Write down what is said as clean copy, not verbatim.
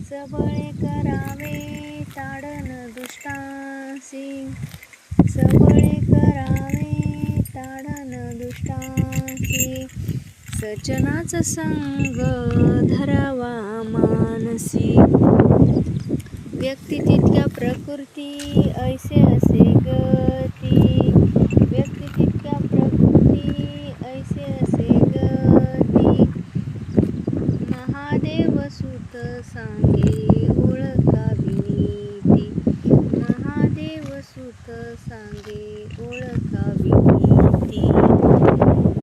सबळे करावे ताडन दुष्टासी, सबळे करावे ताडन दुष्टासी, सज्जनाचा संग धरावा मानसी, व्यक्ती तितक्या प्रकृती ऐसे असे गती, व्यक्ती तितक्या प्रकृती ऐसे असे गती, महादेव सुत सांगे ओळखावी नीती, महादेव सुत सांगे ओळखावी नीती.